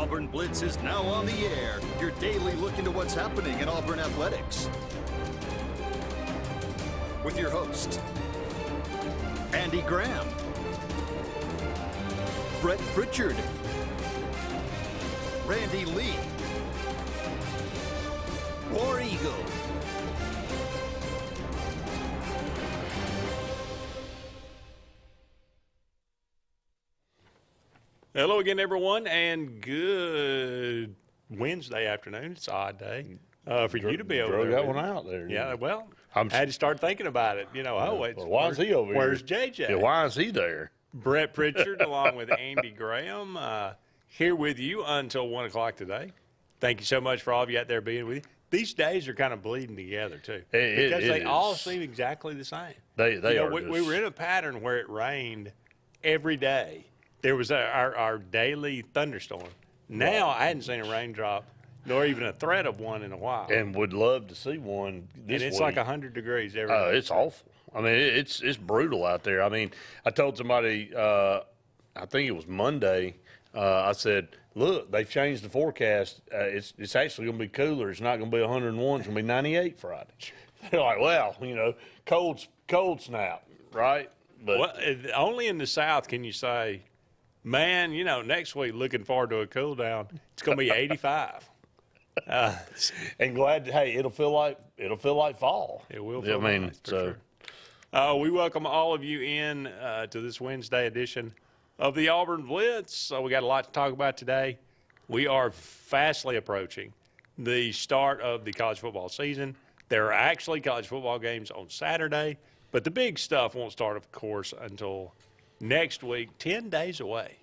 Auburn Blitz is now on the air. Your daily look into what's happening in Auburn athletics. With your host, Andy Graham, Brett Pritchard, Randy Lee, War Eagle. Hello again, everyone, and good Wednesday afternoon. It's an odd day for you to be over there. Got one out there. Yeah, well, I had to start thinking about it. You know, why is he over here? Where's JJ? Yeah, why is he there? Brett Pritchard, along with Andy Graham, here with you until 1 o'clock today. Thank you so much for all of you out there being with you. These days are kind of bleeding together, too, because they all seem exactly the same. They are. We were in a pattern where it rained every day. There was our daily thunderstorm. Now I hadn't seen a raindrop, nor even a threat of one in a while. And would love to see one this And it's week. like 100 degrees every day. It's awful. I mean, it's brutal out there. I mean, I told somebody, I think it was Monday, I said, look, they've changed the forecast. It's actually going to be cooler. It's not going to be 101. It's going to be 98 Friday. They're like, well, you know, cold snap, right? But well, only in the South can you say, man, you know, next week looking forward to a cool down. It's going to be 85. And glad, hey, it'll feel like fall. It will feel nice, for sure. We welcome all of you in to this Wednesday edition of the Auburn Blitz. So we got a lot to talk about today. We are fastly approaching the start of the college football season. There are actually college football games on Saturday, but the big stuff won't start, of course, until next week, 10 days away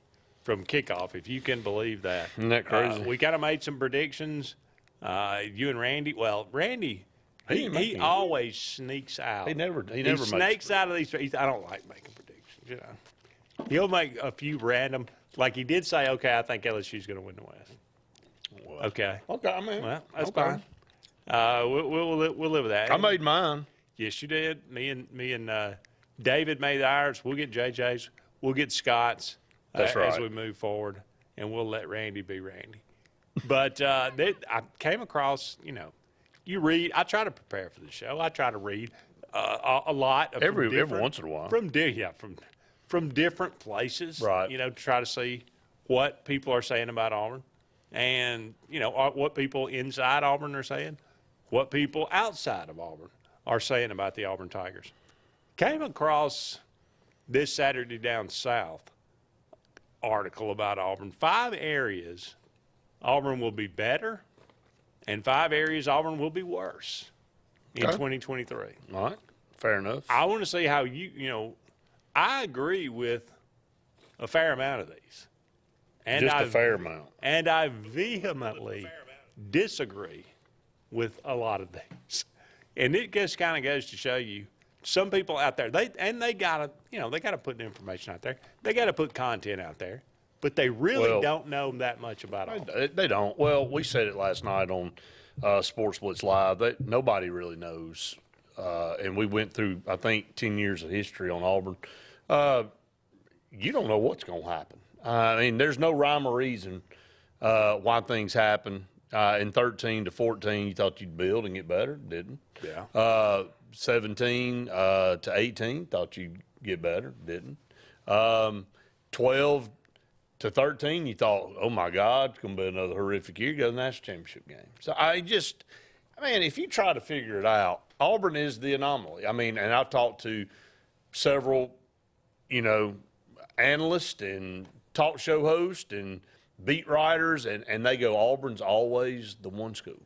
from kickoff, if you can believe that. Isn't that crazy? We kind of made some predictions. You and Randy, well, Randy, he always sneaks out. He never snakes out of these. I don't like making predictions, you know. He'll make a few random, like he did say, okay, I think LSU's going to win the West. Well, okay. Okay, I mean. Well, that's okay. fine. We'll live with that. I made mine. Yes, you did. Me and David made ours. We'll get JJ's. We'll get Scott's That's right. as we move forward, and we'll let Randy be Randy. But I came across, you know, you read. I try to prepare for the show. I try to read a lot of Every once in a while. From different places, right? You know, to try to see what people are saying about Auburn, and you know what people inside Auburn are saying, what people outside of Auburn are saying about the Auburn Tigers. Came across this Saturday Down South article about Auburn. 5 areas Auburn will be better, and 5 areas Auburn will be worse in 2023. All right, fair enough. I want to see how you know, I agree with a fair amount of these. And Just a fair amount. And I vehemently disagree with a lot of these. And it just kind of goes to show you, some people out there, they gotta put the information out there. They gotta put content out there, but they really don't know that much about it. They don't. Well, we said it last night on Sports Blitz Live. Nobody really knows, and we went through, I think, 10 years of history on Auburn. You don't know what's going to happen. I mean, there's no rhyme or reason why things happen. In 13 to 14, you thought you'd build and get better, didn't? Yeah. 17 to 18, thought you'd get better, didn't. 12 to 13, you thought, oh my God, it's going to be another horrific year. Go to the national championship game. So if you try to figure it out, Auburn is the anomaly. I mean, and I've talked to several, you know, analysts and talk show hosts and beat writers, and they go, Auburn's always the one school.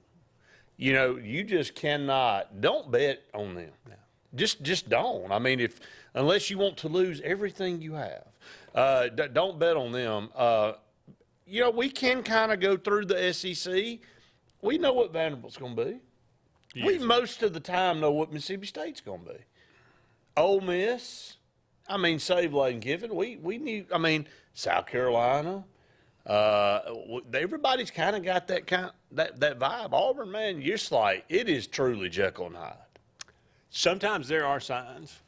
You know, you just don't bet on them. No. Just don't. I mean, unless you want to lose everything you have, don't bet on them. You know, we can kind of go through the SEC. We know what Vanderbilt's going to be. Yes. We most of the time know what Mississippi State's going to be. Ole Miss, I mean, save Lane Kiffin. We knew. I mean, South Carolina. Everybody's kind of got that vibe. Auburn, man, you're just like, it is truly Jekyll and Hyde. Sometimes there are signs.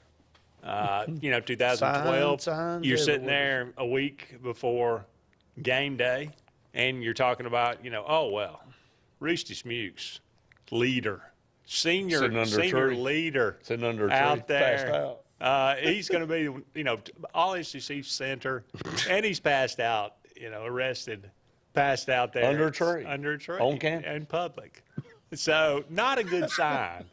You know, 2012, signs you're sitting there a week before game day, and you're talking about, oh, well, Reese Smukes, leader, senior leader sitting under a tree, out there. passed out. He's going to be, all SEC center, and he's passed out, arrested, passed out there. Under a tree. On campus. In public. So not a good sign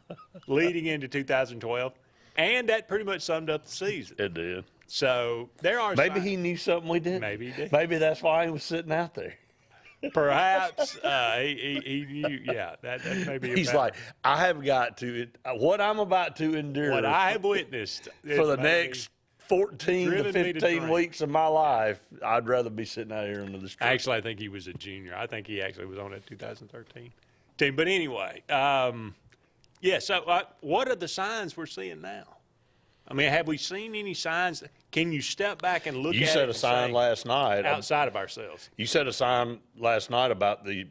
leading into 2012. And that pretty much summed up the season. It did. So there are Maybe he knew something we didn't. Maybe he did. Maybe that's why he was sitting out there. Perhaps he knew, that may be. He's like, I have got to, what I'm about to endure. What I have witnessed. For the next 14 to 15 weeks of my life, I'd rather be sitting out here under the street. Actually, I think he was a junior. I think he actually was on that 2013 team. But anyway, so what are the signs we're seeing now? I mean, have we seen any signs? Can you step back and look at it? You set a sign last night. Outside of ourselves. You set a sign last night about the,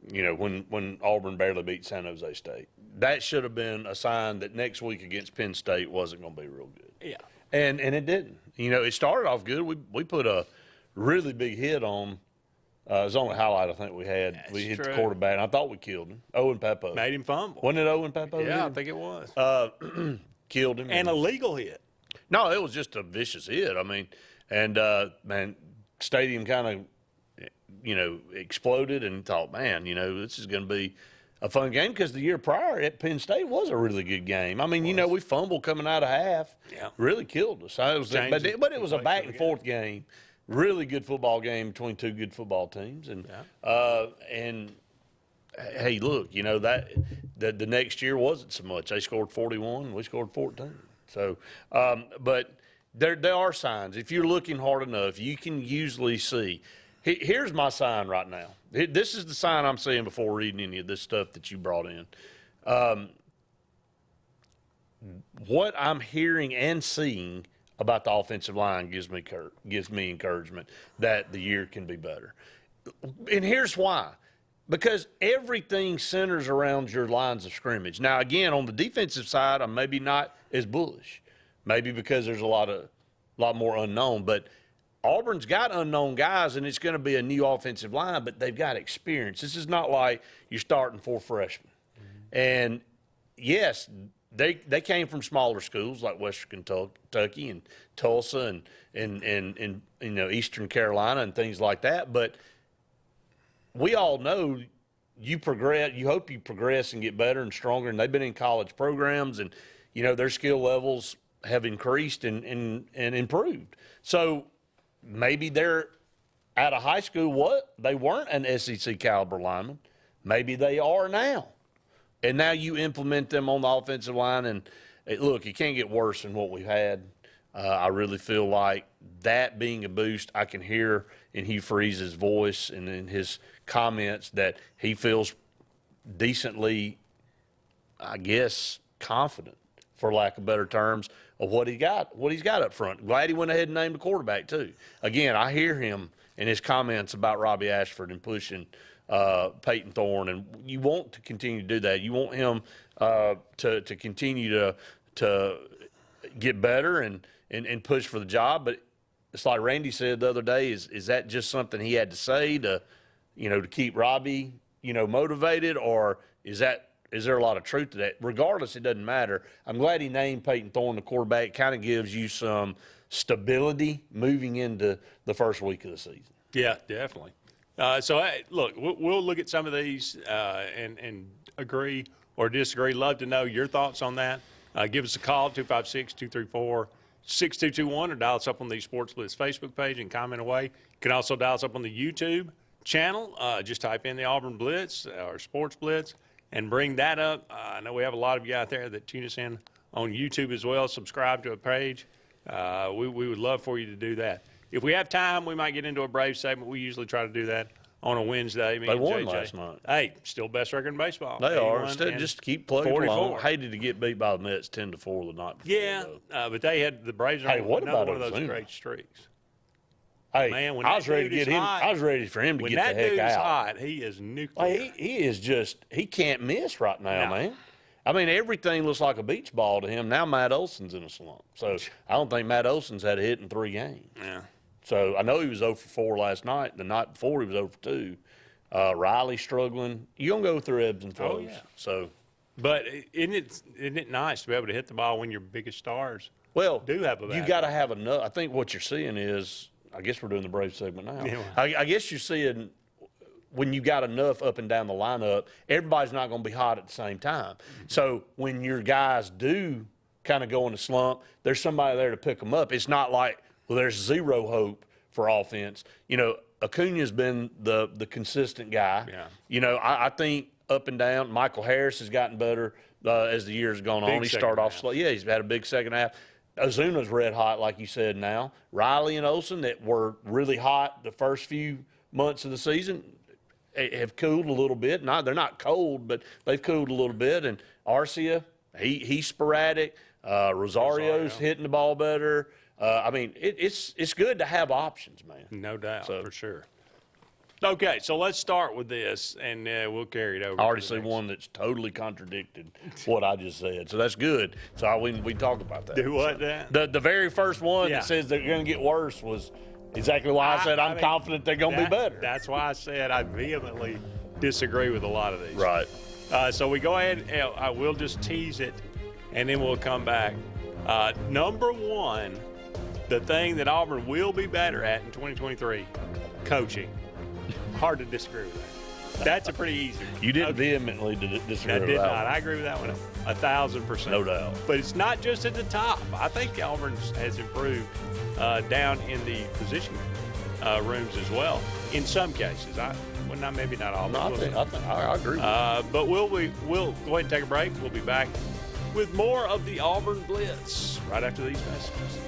when Auburn barely beat San Jose State. That should have been a sign that next week against Penn State wasn't going to be real good. Yeah. And it didn't. It started off good. We put a really big hit on. It was the only highlight I think we had. That's we hit true. the quarterback, and I thought we killed him. Owen Peppo. Made him fumble. Wasn't it Owen Peppo? Yeah, I think it was. Killed him. And a legal hit. No, it was just a vicious hit. I mean, and, stadium kind of, exploded and thought, man, this is going to be a fun game because the year prior at Penn State was a really good game. I mean, we fumbled coming out of half. Yeah. Really killed us. But it was a back and forth game. Really good football game between two good football teams. And, hey, look, that the next year wasn't so much. They scored 41, and we scored 14. So, but there are signs. If you're looking hard enough, you can usually see. Here's my sign right now. This is the sign I'm seeing before reading any of this stuff that you brought in. What I'm hearing and seeing about the offensive line gives me encouragement that the year can be better. And here's why. Because everything centers around your lines of scrimmage. Now, again, on the defensive side, I'm maybe not as bullish. Maybe because there's a lot more unknown. But Auburn's got unknown guys, and it's going to be a new offensive line, but they've got experience. This is not like you're starting 4 freshmen. Mm-hmm. And, yes, they came from smaller schools like Western Kentucky and Tulsa and Eastern Carolina and things like that. But we all know you progress. You hope you progress and get better and stronger. And they've been in college programs, and their skill levels have increased and improved. So maybe they're out of high school. They weren't an SEC caliber lineman. Maybe they are now. And now you implement them on the offensive line. And look, it can't get worse than what we've had. I really feel like that being a boost. I can hear in Hugh Freeze's voice and in his comments that he feels decently, I guess, confident, for lack of better terms, of what he's got up front. Glad he went ahead and named the quarterback too. Again, I hear him in his comments about Robbie Ashford and pushing Peyton Thorne, and you want to continue to do that. You want him to continue to get better and push for the job. But it's like Randy said the other day, is that just something he had to say to keep Robbie, motivated, or is there a lot of truth to that? Regardless, it doesn't matter. I'm glad he named Peyton Thorne the quarterback. It kind of gives you some stability moving into the first week of the season. Yeah, definitely. Look, we'll look at some of these and agree or disagree. Love to know your thoughts on that. Give us a call, 256-234-6221, or dial us up on the Sports Blitz Facebook page and comment away. You can also dial us up on the YouTube channel. Just type in the Auburn Blitz or Sports Blitz and bring that up. I know we have a lot of you out there that tune us in on YouTube as well. Subscribe to a page. We would love for you to do that. If we have time, we might get into a Braves segment. We usually try to do that on a Wednesday. They won last night. Hey, still best record in baseball. They are. Instead, just keep playing 44. along. Hated to get beat by the Mets 10-4 the night before. Yeah, but they had the Braves. Hey, what about one of those Ozuna? Great streaks? Hey, man, when I was ready to get him. I was ready for him to get the heck out. When that dude's hot, he is nuclear. Like, he is just. He can't miss right now, man. I mean, everything looks like a beach ball to him. Now Matt Olson's in a slump. So I don't think Matt Olson's had a hit in 3 games. Yeah. So I know he was 0 for 4 last night. The night before he was 0 for 2. Riley struggling. You're going to go through ebbs and flows. Oh, yeah. So, But isn't it nice to be able to hit the ball when your biggest stars do have a bad you got to have enough. I think what you're seeing is, I guess we're doing the Braves segment now. Yeah. I guess you're seeing when you got enough up and down the lineup, everybody's not going to be hot at the same time. So when your guys do kind of go in a slump, there's somebody there to pick them up. It's not like, well, there's zero hope for offense. You know, Acuna's been the consistent guy. Yeah. You know, I think up and down, Michael Harris has gotten better as the years gone on. He started off slow. Yeah, he's had a big second half. Ozuna's red hot, like you said now. Riley and Olsen, that were really hot the first few months of the season, have cooled a little bit. They're not cold, but they've cooled a little bit. And AHSAA, he's sporadic. Rosario's hitting the ball better. I mean, it's good to have options, man. No doubt, for sure. Okay, so let's start with this, and we'll carry it over. I already see one that's totally contradicted what I just said, so that's good. So we talk about that. Do what, Dan? The very first one that says they're going to get worse was exactly why I said I'm confident they're going to be better. That's why I said I vehemently disagree with a lot of these. Right. So we go ahead, I will just tease it, and then we'll come back. Number one, the thing that Auburn will be better at in 2023, coaching. Hard to disagree with that. That's a pretty easy one. You didn't vehemently disagree I with did that not. one. I agree with that one 1,000%. No doubt. But it's not just at the top. I think Auburn has improved down in the position rooms as well. In some cases, maybe not all. No, I agree. But we'll go ahead and take a break. We'll be back with more of the Auburn Blitz right after these messages.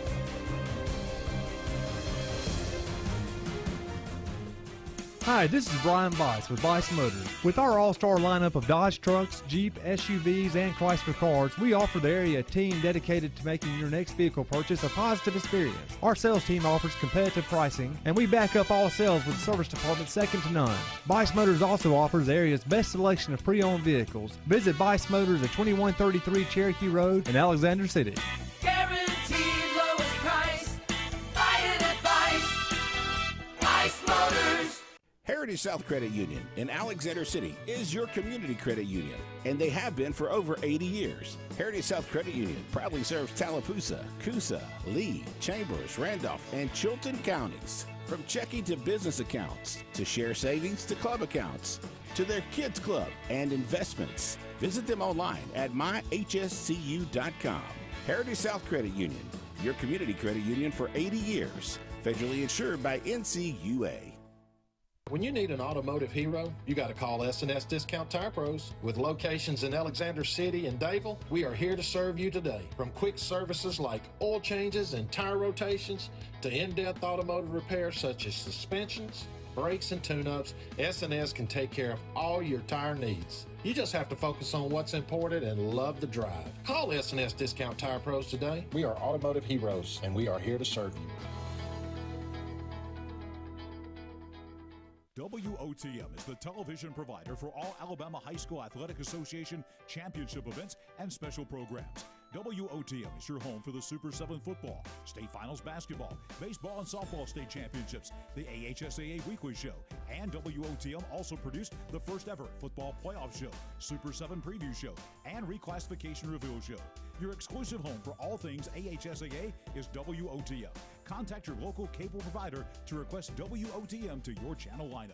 Hi, this is Brian Weiss with Weiss Motors. With our all-star lineup of Dodge trucks, Jeep, SUVs, and Chrysler cars, we offer the area a team dedicated to making your next vehicle purchase a positive experience. Our sales team offers competitive pricing, and we back up all sales with a service department second to none. Weiss Motors also offers the area's best selection of pre-owned vehicles. Visit Weiss Motors at 2133 Cherokee Road in Alexander City. Guaranteed lowest price. Buy it at Weiss Motors. Heritage South Credit Union in Alexander City is your community credit union, and they have been for over 80 years. Heritage South Credit Union proudly serves Tallapoosa, Coosa, Lee, Chambers, Randolph, and Chilton counties. From checking to business accounts, to share savings to club accounts, to their kids club and investments. Visit them online at myhscu.com. Heritage South Credit Union, your community credit union for 80 years. Federally insured by NCUA. When you need an automotive hero, you got to call S&S Discount Tire Pros. With locations in Alexander City and Dayville, we are here to serve you today. From quick services like oil changes and tire rotations to in-depth automotive repairs such as suspensions, brakes, and tune-ups, S&S can take care of all your tire needs. You just have to focus on what's important and love the drive. Call S&S Discount Tire Pros today. We are automotive heroes, and we are here to serve you. WOTM is the television provider for all Alabama High School Athletic Association championship events and special programs. WOTM is your home for the Super 7 football, state finals basketball, baseball and softball state championships, the AHSAA weekly show, and WOTM also produced the first ever football playoff show, Super 7 preview show, and reclassification reveal show. Your exclusive home for all things AHSAA is WOTM. Contact your local cable provider to request WOTM to your channel lineup.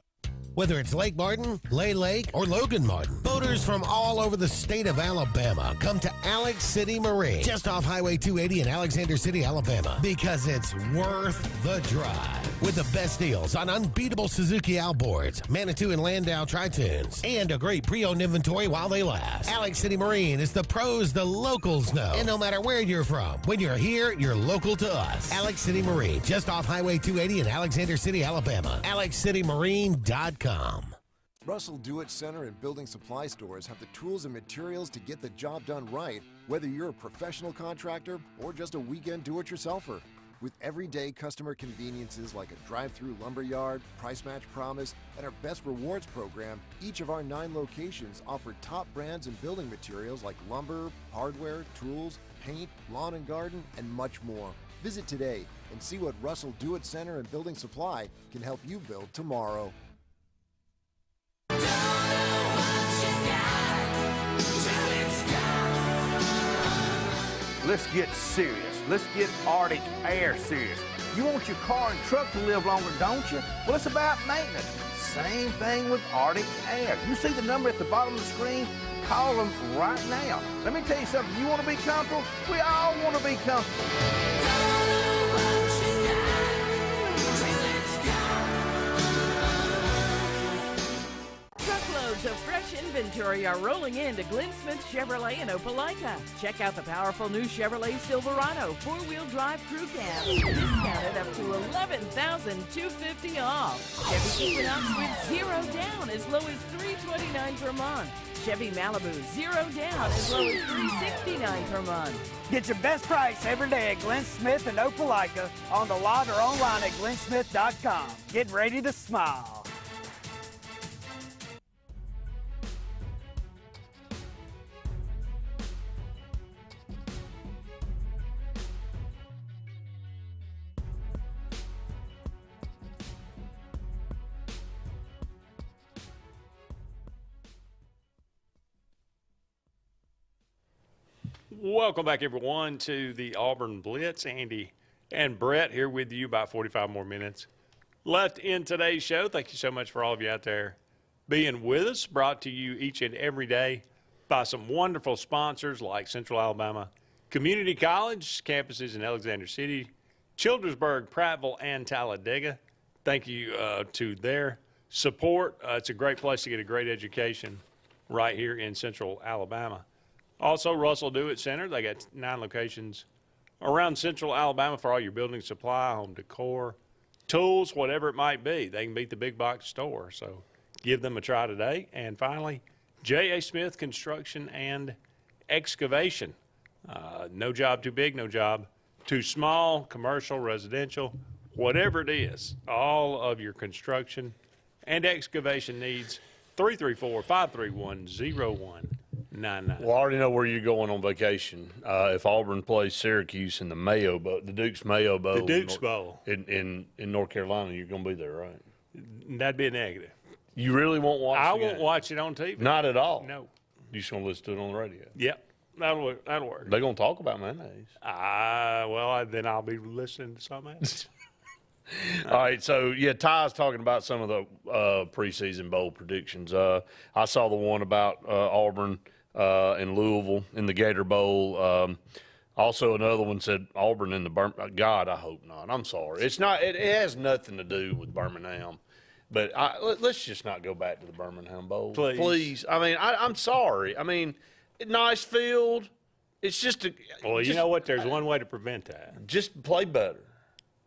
Whether it's Lake Martin, Lay Lake, or Logan Martin, boaters from all over the state of Alabama come to Alex City Marine, just off Highway 280 in Alexander City, Alabama, because it's worth the drive. With the best deals on unbeatable Suzuki outboards, Manitou and Landau Tritoons, and a great pre-owned inventory while they last. Alex City Marine is the pros the locals know. And no matter where you're from, when you're here, you're local to us. Alex City Marine, just off Highway 280 in Alexander City, Alabama. AlexCityMarine.com. Russell Do-It Center and building supply stores have the tools and materials to get the job done right, whether you're a professional contractor or just a weekend do-it-yourselfer. With everyday customer conveniences like a drive-through lumberyard, price match promise, and our Best Rewards program, each of our 9 locations offer top brands and building materials like lumber, hardware, tools, paint, lawn and garden, and much more. Visit today and see what Russell Do-It Center and Building Supply can help you build tomorrow. Let's get serious. Let's get Arctic Air serious. You want your car and truck to live longer, don't you? Well, it's about maintenance. Same thing with Arctic Air. You see the number at the bottom of the screen? Call them right now. Let me tell you something. You want to be comfortable? We all want to be comfortable. Truckloads of fresh inventory are rolling into Glenn Smith Chevrolet in Opelika. Check out the powerful new Chevrolet Silverado four-wheel drive crew cab, discounted up to $11,250 off. Chevy Equinox with 0 down as low as $329 per month. Chevy Malibu 0 down as low as $369 per month. Get your best price every day at Glenn Smith and Opelika on the lot or online at glennsmith.com. Get ready to smile. Welcome back, everyone, to the Auburn Blitz. Andy and Brett here with you, about 45 more minutes left in today's show. Thank you so much for all of you out there being with us, brought to you each and every day by some wonderful sponsors like Central Alabama Community College, campuses in Alexander City, Childersburg, Prattville, and Talladega. Thank you to their support. It's a great place to get a great education right here in Central Alabama. Also, Russell Do-It Center. They got 9 locations around Central Alabama for all your building supply, home decor, tools, whatever it might be. They can beat the big box store. So give them a try today. And finally, J.A. Smith Construction and Excavation. No job too big, no job too small, commercial, residential, whatever it is. All of your construction and excavation needs, 334-531-0199. Well, I already know where you're going on vacation. If Auburn plays Syracuse in the Mayo Bowl, the Duke's Mayo Bowl. The Duke's Bowl. In North Carolina, you're going to be there, right? That'd be a negative. You really won't watch I the won't game? watch it on TV. Not at all? No. You just going to listen to it on the radio? Yep. That'll work. They're going to talk about mayonnaise. Then I'll be listening to something else. All right, so, yeah, Ty's talking about some of the preseason bowl predictions. I saw the one about Auburn in Louisville in the Gator Bowl. Also, another one said Auburn in the Birmingham. God, I hope not. I'm sorry. It's not. It has nothing to do with Birmingham. But let's just not go back to the Birmingham Bowl. Please. I mean, I'm sorry. I mean, nice field. It's just a. Well, you know what? There's one way to prevent that. Just play better.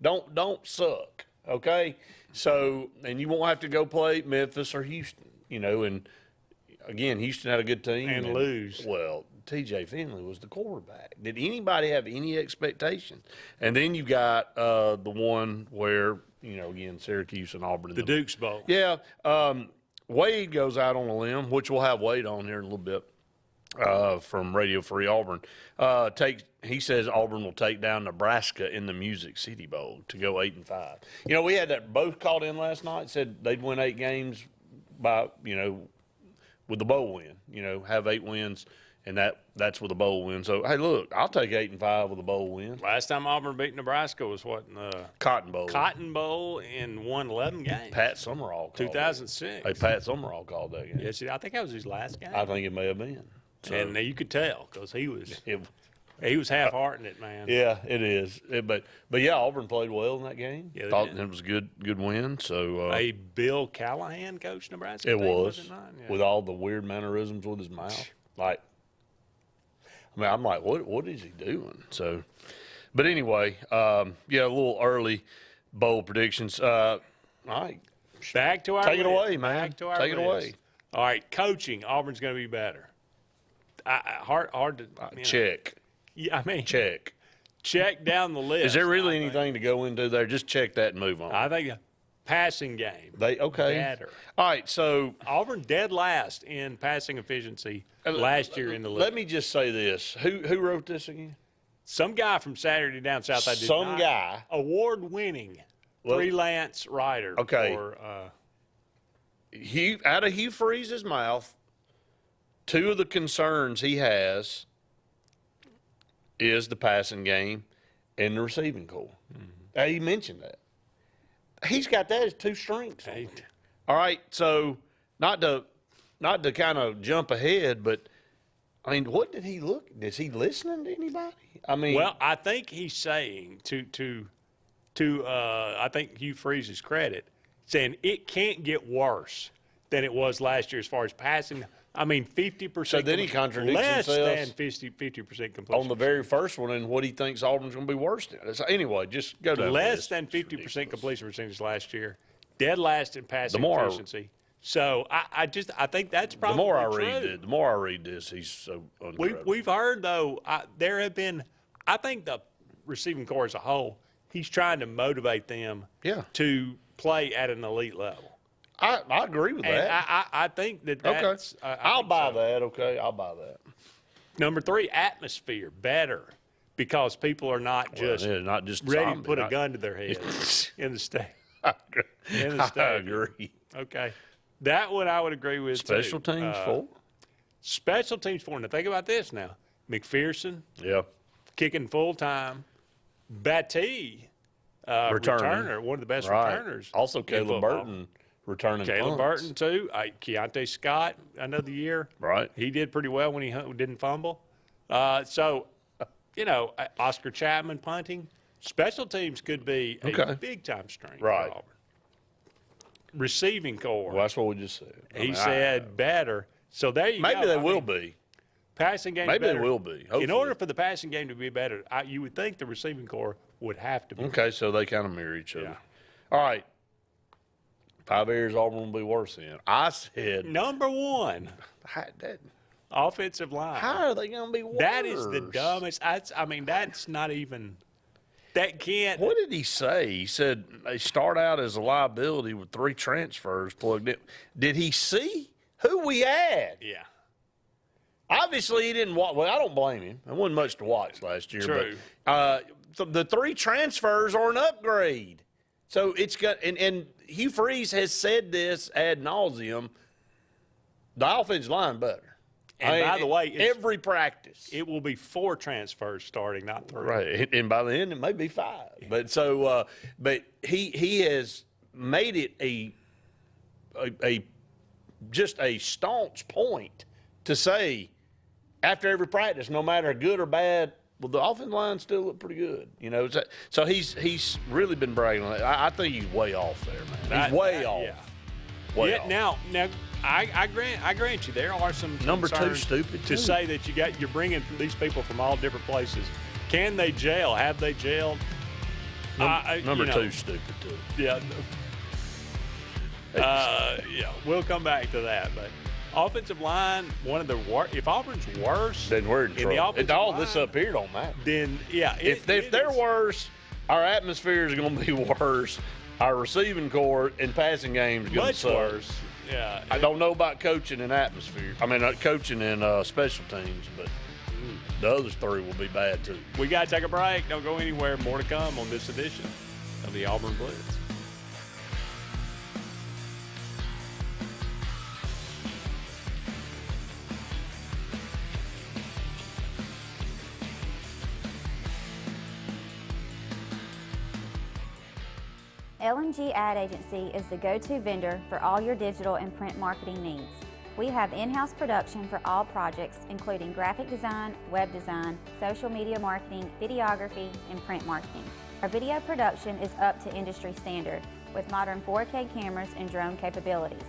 Don't suck. Okay. So, and you won't have to go play Memphis or Houston. And again, Houston had a good team and lose. Well, T.J. Finley was the quarterback. Did anybody have any expectation? And then you got the one where again, Syracuse and Auburn. The Duke's Bowl. Yeah. Wade goes out on a limb, which we'll have Wade on here in a little bit from Radio Free Auburn. He says Auburn will take down Nebraska in the Music City Bowl to go 8-5. We had that both called in last night, said they'd win 8 games by, with the bowl win, have 8 wins, and that's with a bowl win. So, hey, look, I'll take 8-5 with a bowl win. Last time Auburn beat Nebraska was what? In the Cotton Bowl. Cotton Bowl and won 11 games. Pat Summerall called 2006. Hey, Pat Summerall called that game. Yes, I think that was his last game. I think it may have been. So, and you could tell because he was half-hearting it, man. Yeah, it is. But yeah, Auburn played well in that game. Yeah, thought it was a good win. So Bill Callahan coached Nebraska. It was it not? Yeah. with all the weird mannerisms with his mouth. I'm like, what is he doing? So, but anyway, a little early bowl predictions. All right, back to our take it list. away, man. Back to our take it list. away. All right, coaching. Auburn's going to be better. Hard to check. Yeah, check. Check down the list. Is there really anything to go into there? Just check that and move on. I think passing game. Better. All right, so Auburn dead last in passing efficiency last year in the league. Let me just say this: who wrote this again? some guy from Saturday down south. I did Some not, guy. award-winning Well, freelance writer. okay. For, Out of Hugh Freeze's mouth, two of the concerns he has is the passing game and the receiving core. He mentioned that. He's got that as two strengths. All right, so not to kind of jump ahead, but I mean, what did he look? Is he listening to anybody? I mean, well, I think he's saying to I think Hugh Freeze's credit, saying it can't get worse than it was last year as far as passing. I mean, 50%. So then he contradicts less himself than 50% completion. on the very first one and what he thinks Auburn's going to be worse than. So anyway, just go down. Less than 50% completion percentage last year. Dead last in passing efficiency. So I think that's probably the more I read this, he's so incredible. We've heard though there have been. I think the receiving corps as a whole, he's trying to motivate them to play at an elite level. I agree with And that. I think that's okay. I'll buy that. Okay, I'll buy that. Number 3, atmosphere better, because people are not just not just ready zombie, to put a gun to their head in the state. In the I stadium. agree. Okay, that one I would agree with. Special too. teams 4. Special teams 4. Now think about this. Now McPherson, kicking full time. Battie, returner, one of the best returners. Also, in Caleb football. Burton returning. Caleb punts. Burton too. Keontae Scott, another year. Right. He did pretty well when he didn't fumble. So, Oscar Chapman punting. Special teams could be a big time strength for Auburn. Receiving corps. Well, that's what we just said. He said better. So there you go. Maybe they will be. Passing game. Maybe better. they will be. Hopefully. In order for the passing game to be better, you would think the receiving corps would have to be. Okay, so they kind of mirror each other. All right. 5 areas Auburn will be worse in. I said number 1. Offensive line. How are they going to be worse? That is the dumbest. That's not even. That can't. What did he say? He said they start out as a liability with 3 transfers plugged in. Did he see who we had? Yeah. Obviously, he didn't watch. Well, I don't blame him. There wasn't much to watch last year. True. But the 3 transfers are an upgrade. So it's got, and Hugh Freeze has said this ad nauseum. The offensive line better. And by the way, every practice it will be 4 transfers starting, not 3. Right, and by the end it may be 5. But so, but he has made it a just a staunch point to say after every practice, no matter good or bad, well, the offensive line still look pretty good, So he's really been bragging on that. I think he's way off there, man. He's way off. Yeah. Way off. Now, I grant you there are some number 2 concerns stupid to say that you're bringing these people from all different places. Can they gel? Have they gelled? Number 2 stupid too. Yeah. We'll come back to that, but. Offensive line, one of the worst. If Auburn's worse, then we're in trouble. The offensive all line, this up here don't matter. Then if they're worse, our atmosphere is going to be worse. Our receiving corps and passing game is going to suck. Worse. Yeah. I don't know about coaching and atmosphere. I mean, coaching and special teams, but the other 3 will be bad too. We got to take a break. Don't go anywhere. More to come on this edition of the Auburn Blitz. L&G Ad Agency is the go-to vendor for all your digital and print marketing needs. We have in-house production for all projects, including graphic design, web design, social media marketing, videography, and print marketing. Our video production is up to industry standard with modern 4K cameras and drone capabilities.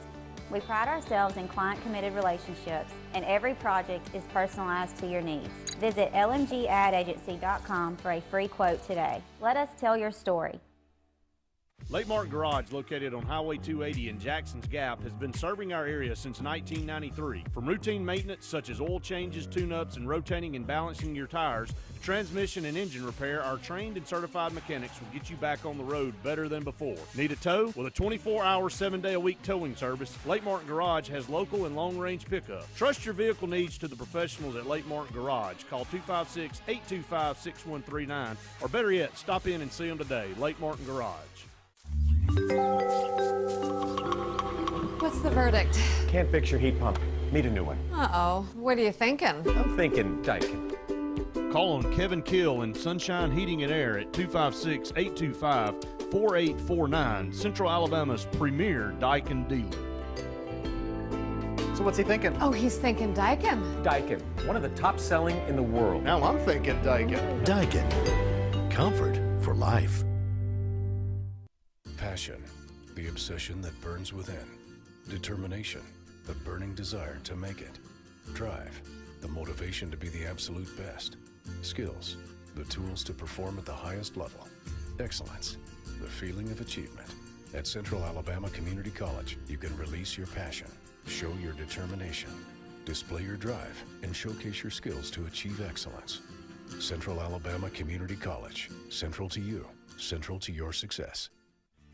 We pride ourselves in client-committed relationships, and every project is personalized to your needs. Visit lmgadagency.com for a free quote today. Let us tell your story. Lake Martin Garage, located on Highway 280 in Jackson's Gap, has been serving our area since 1993. From routine maintenance such as oil changes, tune-ups, and rotating and balancing your tires, to transmission and engine repair, our trained and certified mechanics will get you back on the road better than before. Need a tow? With a 24-hour, 7-day-a-week towing service, Lake Martin Garage has local and long-range pickup. Trust your vehicle needs to the professionals at Lake Martin Garage. Call 256-825-6139, or better yet, stop in and see them today. Lake Martin Garage. What's the verdict? Can't fix your heat pump. Need a new one. Uh-oh. What are you thinking? I'm thinking Daikin. Call on Kevin Kill in Sunshine Heating and Air at 256-825-4849, Central Alabama's premier Daikin dealer. So what's he thinking? Oh, he's thinking Daikin. Daikin, one of the top selling in the world. Now I'm thinking Daikin. Daikin. Comfort for life. Passion, the obsession that burns within. Determination, the burning desire to make it. Drive, the motivation to be the absolute best. Skills, the tools to perform at the highest level. Excellence, the feeling of achievement. At Central Alabama Community College, you can release your passion, show your determination, display your drive, and showcase your skills to achieve excellence. Central Alabama Community College, central to you, central to your success.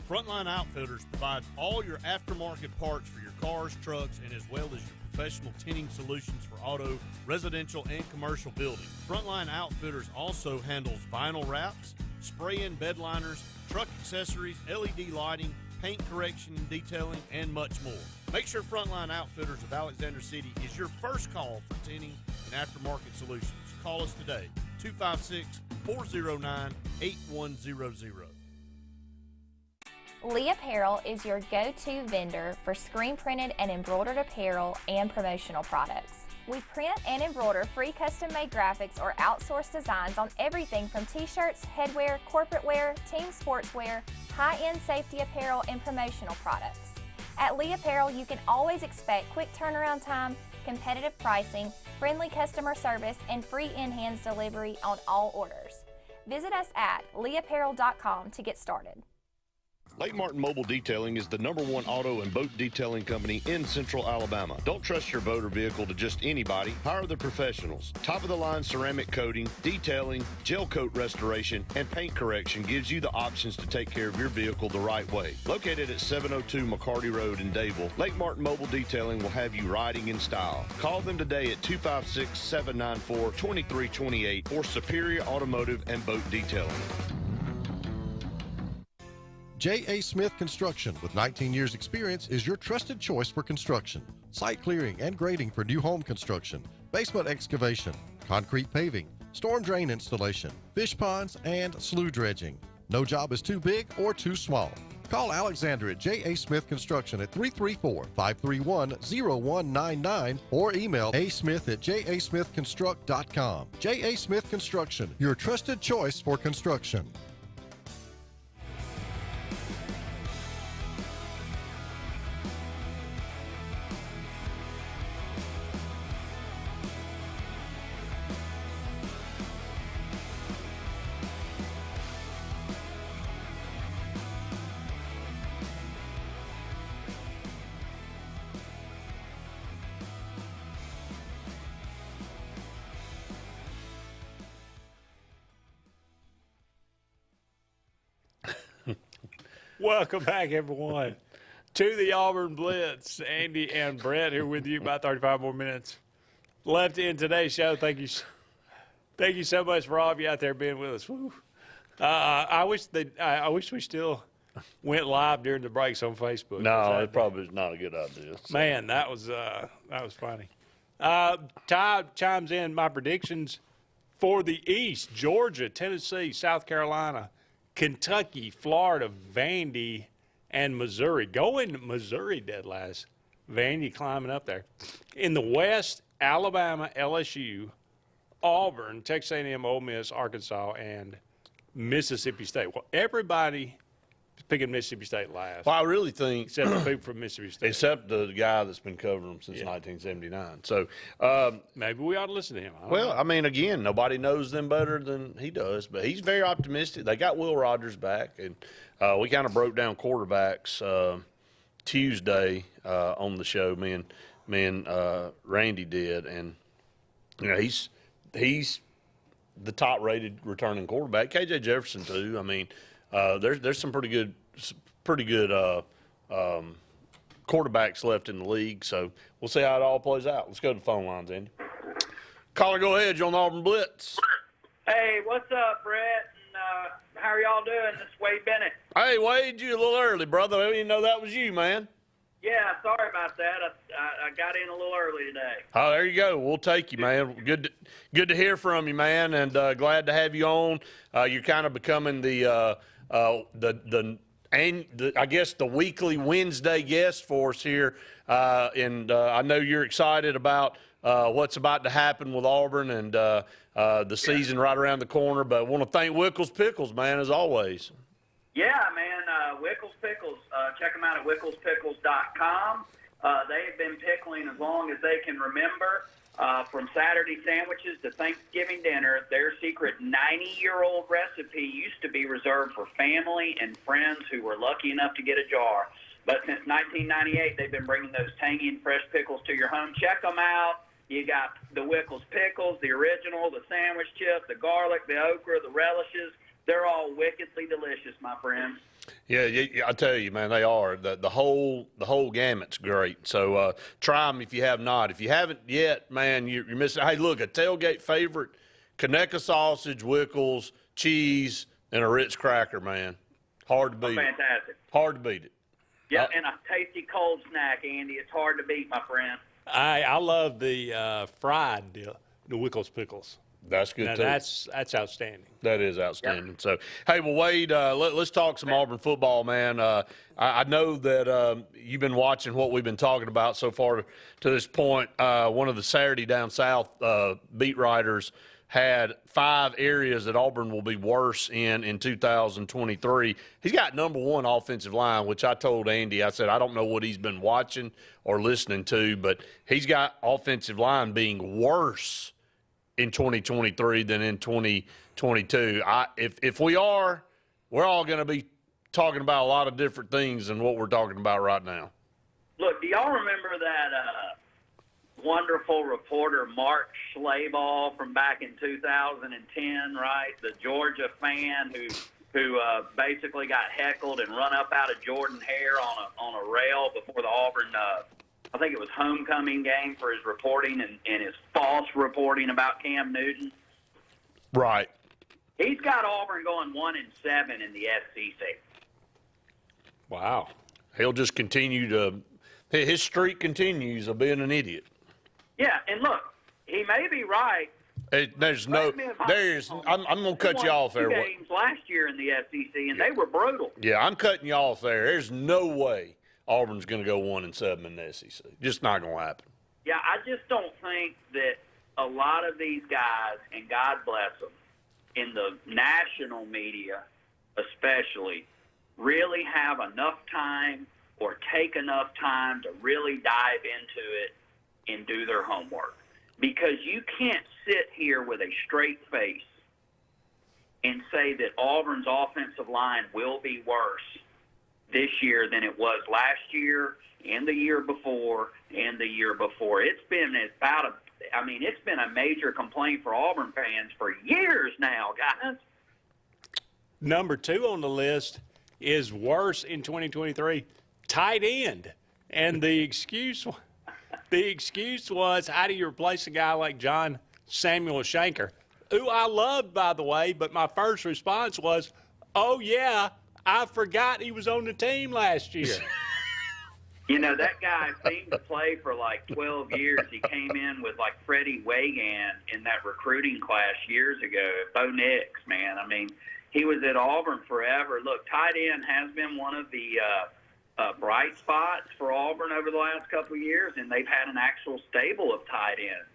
Frontline Outfitters provides all your aftermarket parts for your cars, trucks, and as well as your professional tinting solutions for auto, residential, and commercial buildings. Frontline Outfitters also handles vinyl wraps, spray-in bed liners, truck accessories, LED lighting, paint correction and detailing, and much more. Make sure Frontline Outfitters of Alexander City is your first call for tinting and aftermarket solutions. Call us today, 256-409-8100. Lee Apparel is your go-to vendor for screen printed and embroidered apparel and promotional products. We print and embroider free custom-made graphics or outsourced designs on everything from t-shirts, headwear, corporate wear, team sportswear, high-end safety apparel, and promotional products. At Lee Apparel, you can always expect quick turnaround time, competitive pricing, friendly customer service, and free in-hands delivery on all orders. Visit us at leeapparel.com to get started. Lake Martin Mobile Detailing is the #1 auto and boat detailing company in Central Alabama. Don't trust your boat or vehicle to just anybody. Hire the professionals. Top-of-the-line ceramic coating, detailing, gel coat restoration, and paint correction gives you the options to take care of your vehicle the right way. Located at 702 McCarty Road in Dayville, Lake Martin Mobile Detailing will have you riding in style. Call them today at 256-794-2328 for Superior Automotive and Boat Detailing. J.A. Smith Construction, with 19 years experience, is your trusted choice for construction. Site clearing and grading for new home construction, basement excavation, concrete paving, storm drain installation, fish ponds, and slough dredging. No job is too big or too small. Call Alexander at J.A. Smith Construction at 334-531-0199 or email asmith@jasmithconstruct.com. J.A. Smith Construction, your trusted choice for construction. Welcome back, everyone, to the Auburn Blitz. Andy and Brett here with you. About 35 more minutes left in today's show. Thank you so much for all of you out there being with us. I wish we still went live during the breaks on Facebook. No, it probably is not a good idea. So. Man, that was funny. Ty chimes in my predictions for the East: Georgia, Tennessee, South Carolina, Kentucky, Florida, Vandy, and Missouri. Going Missouri dead last. Vandy climbing up there. In the West, Alabama, LSU, Auburn, Texas A&M, Ole Miss, Arkansas, and Mississippi State. Well, everybody picking Mississippi State last. Well, I really think except the people from Mississippi State, except the guy that's been covering them since 1979. So maybe we ought to listen to him. I mean, again, nobody knows them better than he does, but he's very optimistic. They got Will Rogers back, and we kind of broke down quarterbacks Tuesday on the show. Me and Randy did, and he's the top-rated returning quarterback. KJ Jefferson too. I mean, there's some pretty good quarterbacks left in the league. So we'll see how it all plays out. Let's go to the phone lines, Andy. Caller, go ahead. You're on the Auburn Blitz. Hey, what's up, Brett? And how are y'all doing? This is Wade Bennett. Hey, Wade, you a little early, brother. I didn't even know that was you, man. Yeah, sorry about that. I got in a little early today. Oh, there you go. We'll take you, man. Good to hear from you, man, and glad to have you on. You're kind of becoming the I guess the weekly Wednesday guest for us here, and I know you're excited about what's about to happen with Auburn and the season right around the corner. But I want to thank Wickles Pickles, man, as always. Yeah, man. Wickles Pickles. Check them out at WicklesPickles.com. They have been pickling as long as they can remember. From Saturday sandwiches to Thanksgiving dinner, their secret 90-year-old recipe used to be reserved for family and friends who were lucky enough to get a jar. But since 1998, they've been bringing those tangy and fresh pickles to your home. Check them out. You got the Wickles Pickles, the original, the sandwich chip, the garlic, the okra, the relishes. They're all wickedly delicious, my friends. Yeah, I tell you, man, they are. The whole gamut's great. So try them if you have not. If you haven't yet, man, you're missing. Hey, look, a tailgate favorite, Conecuh sausage, Wickles, cheese, and a Ritz cracker, man. Hard to beat it. Fantastic. Hard to beat it. Yeah, and a tasty cold snack, Andy. It's hard to beat, my friend. I love the fried deal, the Wickles Pickles. That's good, too. That's outstanding. That is outstanding. Yep. So, hey, well, Wade, let's talk some Auburn football, man. I know that you've been watching what we've been talking about so far to this point. One of the Saturday Down South beat writers had 5 areas that Auburn will be worse in 2023. He's got number 1 offensive line, which I told Andy, I said, I don't know what he's been watching or listening to, but he's got offensive line being worse in 2023 than in 2022. If we are, we're all going to be talking about a lot of different things than what we're talking about right now. Look, do y'all remember that wonderful reporter Mark Schlaball from back in 2010, right? The Georgia fan who basically got heckled and run up out of Jordan Hare on a rail before the Auburn I think it was homecoming game for his reporting and his false reporting about Cam Newton. Right. He's got Auburn going 1-7 in the SEC. Wow. He'll just continue to – his streak continues of being an idiot. Yeah, and look, he may be right. I'm going to cut you off there. Games last year in the SEC, and they were brutal. Yeah, I'm cutting you off there. There's no way Auburn's going to go 1-7 in the SEC. Just not going to happen. Yeah, I just don't think that a lot of these guys, and God bless them, in the national media especially, really have enough time or take enough time to really dive into it and do their homework. Because you can't sit here with a straight face and say that Auburn's offensive line will be worse this year than it was last year and the year before and the year before. It's been it's been a major complaint for Auburn fans for years now, guys. Number 2 on the list is worse in 2023, tight end. And the excuse was, how do you replace a guy like John Samuel Shanker, who I loved, by the way, but my first response was, oh, yeah, I forgot he was on the team last year. You know, that guy seemed to play for like 12 years. He came in with like Freddie Wagan in that recruiting class years ago. Bo Nix, man. I mean, he was at Auburn forever. Look, tight end has been one of the bright spots for Auburn over the last couple of years, and they've had an actual stable of tight ends.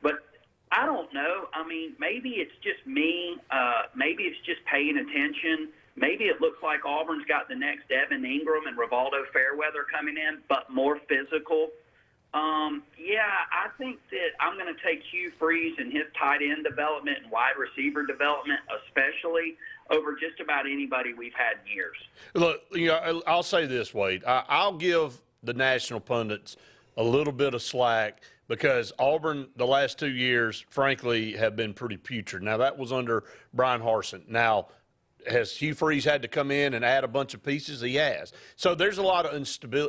But I don't know. I mean, maybe it's just me. Maybe it's just paying attention maybe it looks like Auburn's got the next Evan Ingram and Rivaldo Fairweather coming in, but more physical. I think that I'm going to take Hugh Freeze and his tight end development and wide receiver development especially over just about anybody we've had in years. Look, I'll say this, Wade. I'll give the national pundits a little bit of slack because Auburn the last 2 years, frankly, have been pretty putrid. Now, that was under Brian Harsin. Now, has Hugh Freeze had to come in and add a bunch of pieces? He has. So there's a lot of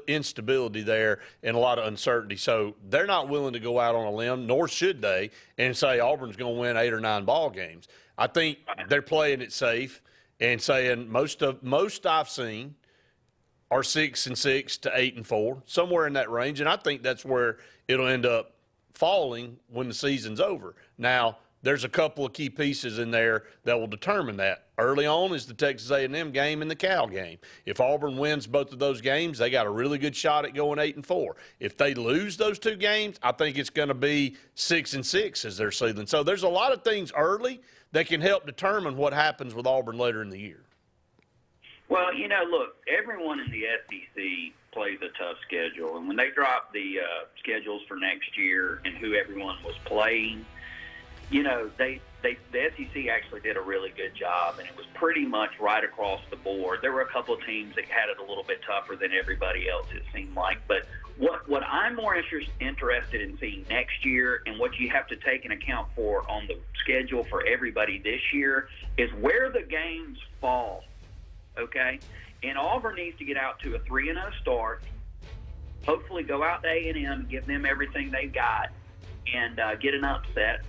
instability there and a lot of uncertainty. So they're not willing to go out on a limb, nor should they, and say Auburn's going to win 8 or 9 ball games. I think they're playing it safe and saying most I've seen are 6-6 to 8-4, somewhere in that range. And I think that's where it'll end up falling when the season's over. Now, there's a couple of key pieces in there that will determine that. Early on is the Texas A&M game and the Cal game. If Auburn wins both of those games, they got a really good shot at going 8-4. If they lose those 2 games, I think it's going to be 6-6 as their ceiling. So there's a lot of things early that can help determine what happens with Auburn later in the year. Well, look, everyone in the SEC plays a tough schedule. And when they dropped the schedules for next year and who everyone was playing, the SEC actually did a really good job, and it was pretty much right across the board. There were a couple of teams that had it a little bit tougher than everybody else, it seemed like. But what I'm more interested in seeing next year and what you have to take into account for on the schedule for everybody this year is where the games fall, okay? And Auburn needs to get out to a 3-0 start, hopefully go out to A&M, give them everything they've got, and get an upset.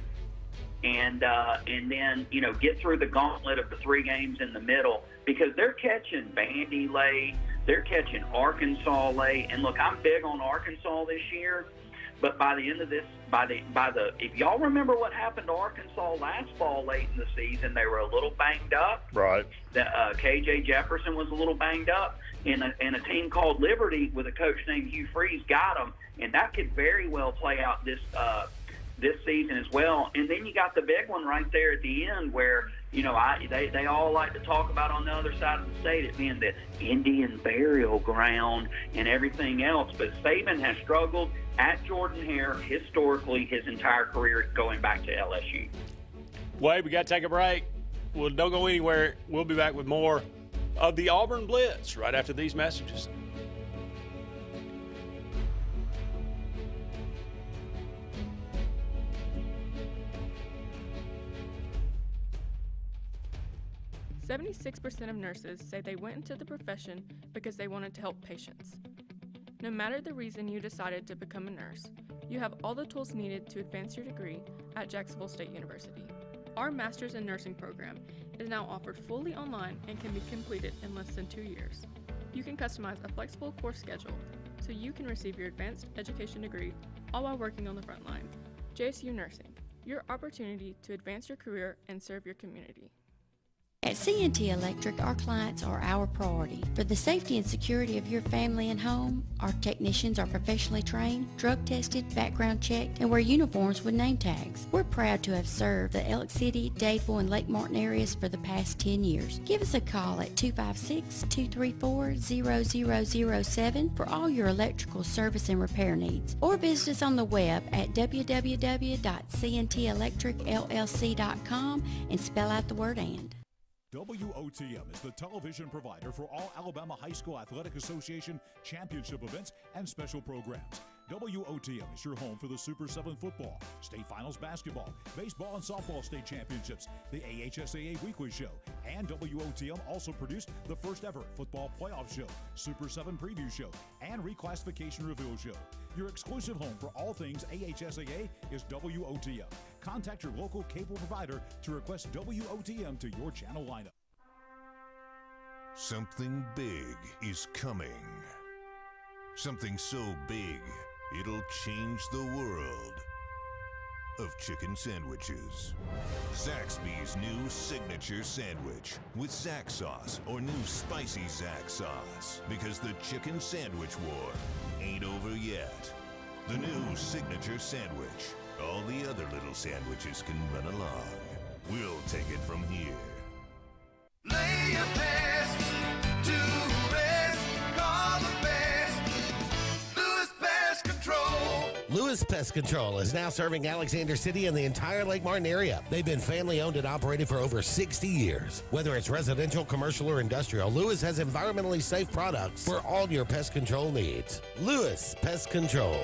And then, get through the gauntlet of the 3 games in the middle because they're catching Vandy late, they're catching Arkansas late. And look, I'm big on Arkansas this year, but by the end of this, if y'all remember what happened to Arkansas last fall late in the season, they were a little banged up. Right. KJ Jefferson was a little banged up, and a team called Liberty with a coach named Hugh Freeze got them, and that could very well play out this season as well. And then you got the big one right there at the end where, they all like to talk about on the other side of the state it being the Indian burial ground and everything else. But Saban has struggled at Jordan-Hare historically his entire career going back to LSU. Wade, we got to take a break. Well, don't go anywhere. We'll be back with more of the Auburn Blitz right after these messages. .6% of nurses say they went into the profession because they wanted to help patients. No matter the reason you decided to become a nurse, you have all the tools needed to advance your degree at Jacksonville State University. Our Master's in Nursing program is now offered fully online and can be completed in less than 2 years. You can customize a flexible course schedule so you can receive your advanced education degree all while working on the front line. JSU Nursing, your opportunity to advance your career and serve your community. At C&T Electric, our clients are our priority. For the safety and security of your family and home, our technicians are professionally trained, drug tested, background checked, and wear uniforms with name tags. We're proud to have served the Elk City, Dadeville, and Lake Martin areas for the past 10 years. Give us a call at 256-234-0007 for all your electrical service and repair needs, or visit us on the web at www.cntelectricllc.com and spell out the word "and." WOTM is the television provider for all Alabama High School Athletic Association championship events and special programs. WOTM is your home for the Super 7 football, state finals basketball, baseball and softball state championships, the AHSAA weekly show, and WOTM also produced the first ever football playoff show, Super 7 preview show, and reclassification reveal show. Your exclusive home for all things AHSAA is WOTM. Contact your local cable provider to request WOTM to your channel lineup. Something big is coming. Something so big, it'll change the world of chicken sandwiches. Zaxby's new signature sandwich with Zax sauce or new spicy Zax sauce. Because the chicken sandwich war ain't over yet. The new signature sandwich. All the other little sandwiches can run along. We'll take it from here. Lewis Pest Control is now serving Alexander City and the entire Lake Martin area. They've been family owned and operated for over 60 years. Whether it's residential, commercial, or industrial, Lewis has environmentally safe products for all your pest control needs. Lewis Pest Control.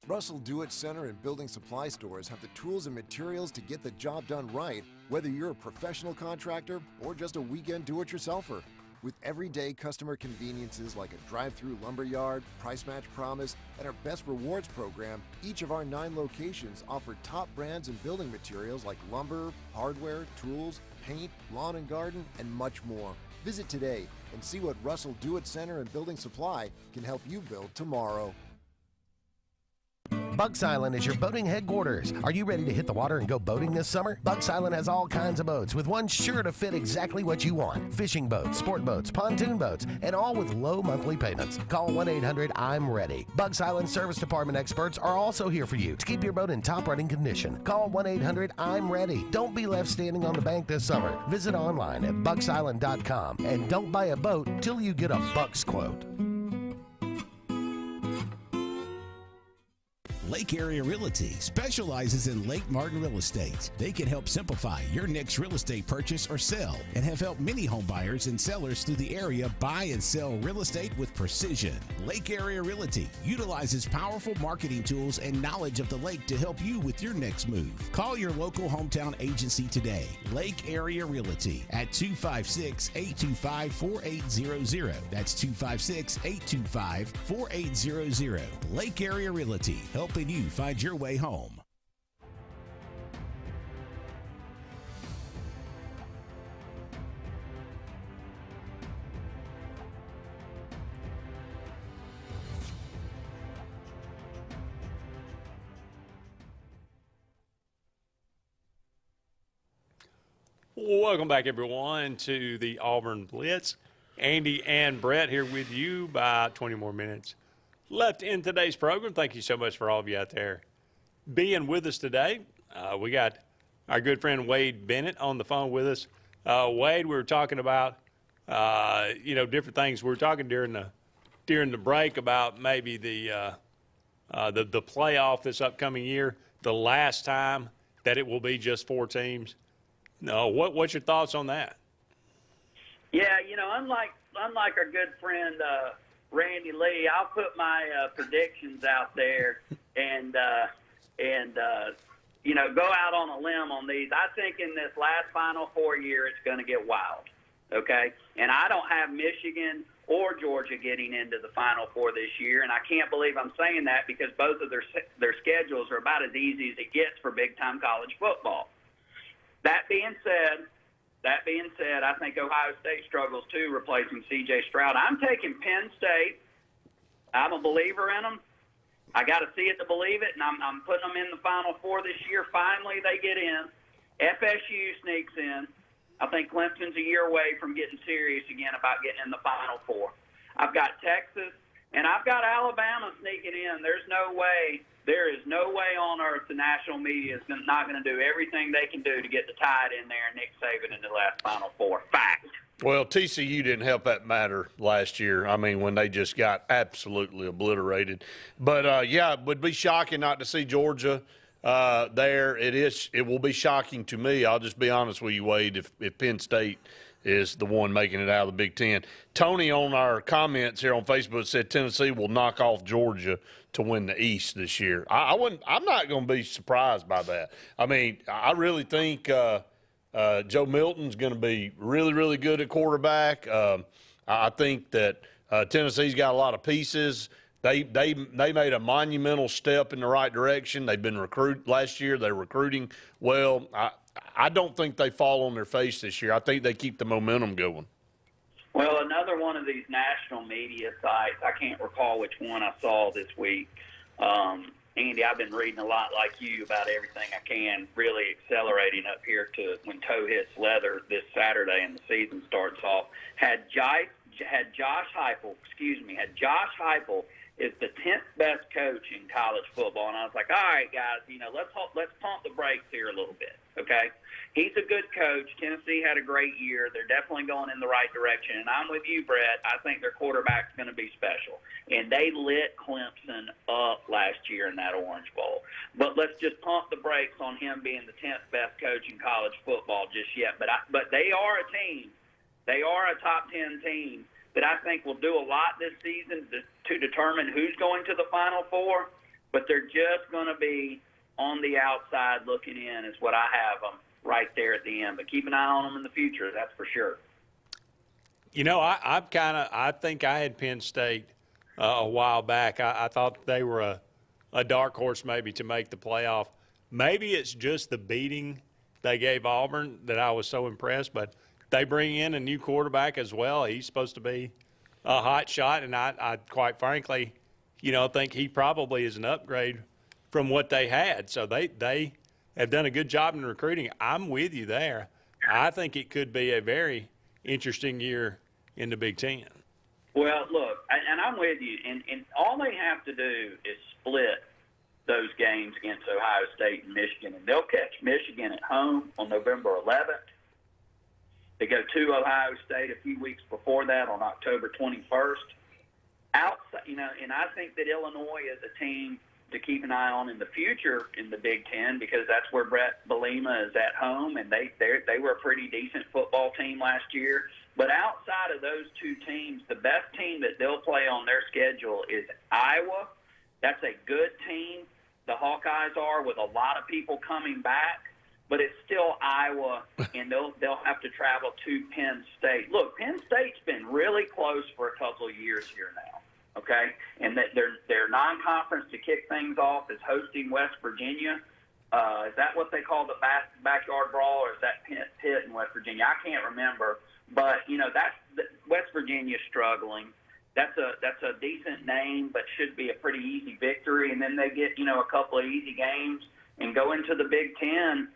Russell Do-It Center and building supply stores have the tools and materials to get the job done right, whether you're a professional contractor or just a weekend do-it-yourselfer. With everyday customer conveniences like a drive-through lumberyard, price match promise, and our Best Rewards program, each of our 9 locations offer top brands and building materials like lumber, hardware, tools, paint, lawn and garden, and much more. Visit today and see what Russell Do-It Center and Building Supply can help you build tomorrow. Bucks Island is your boating headquarters. Are you ready to hit the water and go boating this summer? Bucks Island has all kinds of boats, with one sure to fit exactly what you want. Fishing boats, sport boats, pontoon boats, and all with low monthly payments. Call 1-800-I'm-READY. Bucks Island Service Department experts are also here for you to keep your boat in top running condition. Call 1-800-I'm-READY. Don't be left standing on the bank this summer. Visit online at bucksisland.com and don't buy a boat till you get a Bucks quote. Lake Area Realty specializes in Lake Martin real estate. They can help simplify your next real estate purchase or sell and have helped many home buyers and sellers through the area buy and sell real estate with precision. Lake Area Realty utilizes powerful marketing tools and knowledge of the lake to help you with your next move. Call your local hometown agency today, Lake Area Realty, at 256-825-4800. That's 256-825-4800. Lake Area Realty, helping you find your way home. Welcome back, everyone, to the Auburn Blitz. Andy and Brett here with you. About 20 more minutes left in today's program. Thank you so much for all of you out there being with us today. We got our good friend Wade Bennett on the phone with us. Wade, we were talking about different things. We were talking during the break about maybe the playoff this upcoming year, the last time that it will be just 4 teams. No, what's your thoughts on that? Yeah, unlike our good friend Randy Lee, I'll put my predictions out there and go out on a limb on these. I think in this last Final Four year, it's going to get wild, okay? And I don't have Michigan or Georgia getting into the Final Four this year, and I can't believe I'm saying that because both of their schedules are about as easy as it gets for big-time college football. That being said, I think Ohio State struggles too, replacing C.J. Stroud. I'm taking Penn State. I'm a believer in them. I got to see it to believe it, and I'm putting them in the Final Four this year. Finally, they get in. FSU sneaks in. I think Clemson's a year away from getting serious again about getting in the Final Four. I've got Texas, and I've got Alabama sneaking in. There is no way on earth the national media is not going to do everything they can do to get the Tide in there and Nick Saban in the last Final Four. Fact. Well, TCU didn't help that matter last year. I mean, when they just got absolutely obliterated. But, it would be shocking not to see Georgia there. It will be shocking to me. I'll just be honest with you, Wade, if Penn State is the one making it out of the Big Ten. Tony on our comments here on Facebook said Tennessee will knock off Georgia to win the East this year. I'm not going to be surprised by that. I mean, I really think Joe Milton's going to be really, really good at quarterback. I think that Tennessee's got a lot of pieces. They made a monumental step in the right direction. They've been last year. They're recruiting well. I don't think they fall on their face this year. I think they keep the momentum going. Well, another one of these national media sites, I can't recall which one I saw this week. Andy, I've been reading a lot like you about everything I can, really accelerating up here to when toe hits leather this Saturday and the season starts off. Had Jice had Josh Heupel is the 10th best coach in college football, and I was like, all right, guys, let's pump the brakes here a little bit, okay? He's a good coach. Tennessee had a great year. They're definitely going in the right direction, and I'm with you, Brett. I think their quarterback's going to be special, and they lit Clemson up last year in that Orange Bowl. But let's just pump the brakes on him being the 10th best coach in college football just yet. But they are a team. They are a top 10 team that I think will do a lot this season to determine who's going to the Final Four, but they're just going to be on the outside looking in is what I have them right there at the end. But keep an eye on them in the future, that's for sure. I think I had Penn State a while back. I thought they were a dark horse maybe to make the playoff. Maybe it's just the beating they gave Auburn that I was so impressed, but they bring in a new quarterback as well. He's supposed to be a hot shot, and I quite frankly, think he probably is an upgrade from what they had. So they have done a good job in recruiting. I'm with you there. I think it could be a very interesting year in the Big Ten. Well, look, and I'm with you, and all they have to do is split those games against Ohio State and Michigan, and they'll catch Michigan at home on November 11th. They go to Ohio State a few weeks before that on October 21st. Outside, and I think that Illinois is a team to keep an eye on in the future in the Big Ten because that's where Brett Bielema is at home, and they were a pretty decent football team last year. But outside of those two teams, the best team that they'll play on their schedule is Iowa. That's a good team. The Hawkeyes are, with a lot of people coming back. But it's still Iowa, and they'll have to travel to Penn State. Look, Penn State's been really close for a couple of years here now, okay? And that their non-conference to kick things off is hosting West Virginia. Is that what they call the backyard brawl, or is that Pitt in West Virginia? I can't remember. But, West Virginia's struggling. That's a decent name, but should be a pretty easy victory. And then they get, a couple of easy games and go into the Big Ten.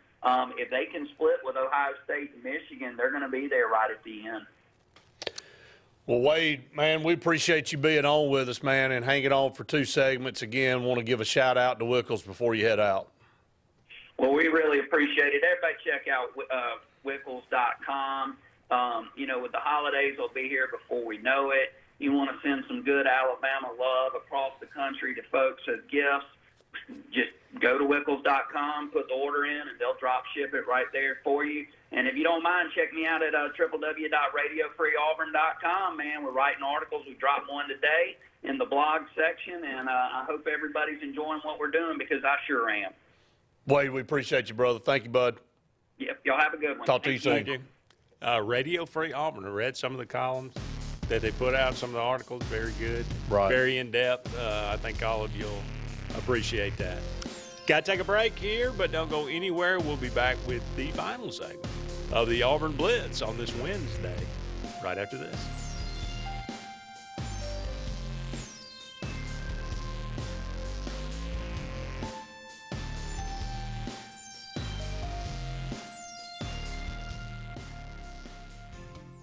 If they can split with Ohio State and Michigan, they're going to be there right at the end. Well, Wade, man, we appreciate you being on with us, man, and hanging on for 2 segments. Again, want to give a shout-out to Wickles before you head out. Well, we really appreciate it. Everybody check out Wickles.com. With the holidays, they'll be here before we know it. You want to send some good Alabama love across the country to folks as gifts, just go to Wickles.com, put the order in, and they'll drop ship it right there for you. And if you don't mind, check me out at www.radiofreeauburn.com, man. We're writing articles. We dropped one today in the blog section, and I hope everybody's enjoying what we're doing because I sure am. Wade, we appreciate you, brother. Thank you, bud. Yep, y'all have a good one. Talk to you soon. Thank you. Radio Free Auburn. I read some of the columns that they put out, some of the articles. Very good. Right. Very in-depth. I think all of you will appreciate that. Got to take a break here, but don't go anywhere. We'll be back with the final segment of the Auburn Blitz on this Wednesday, right after this.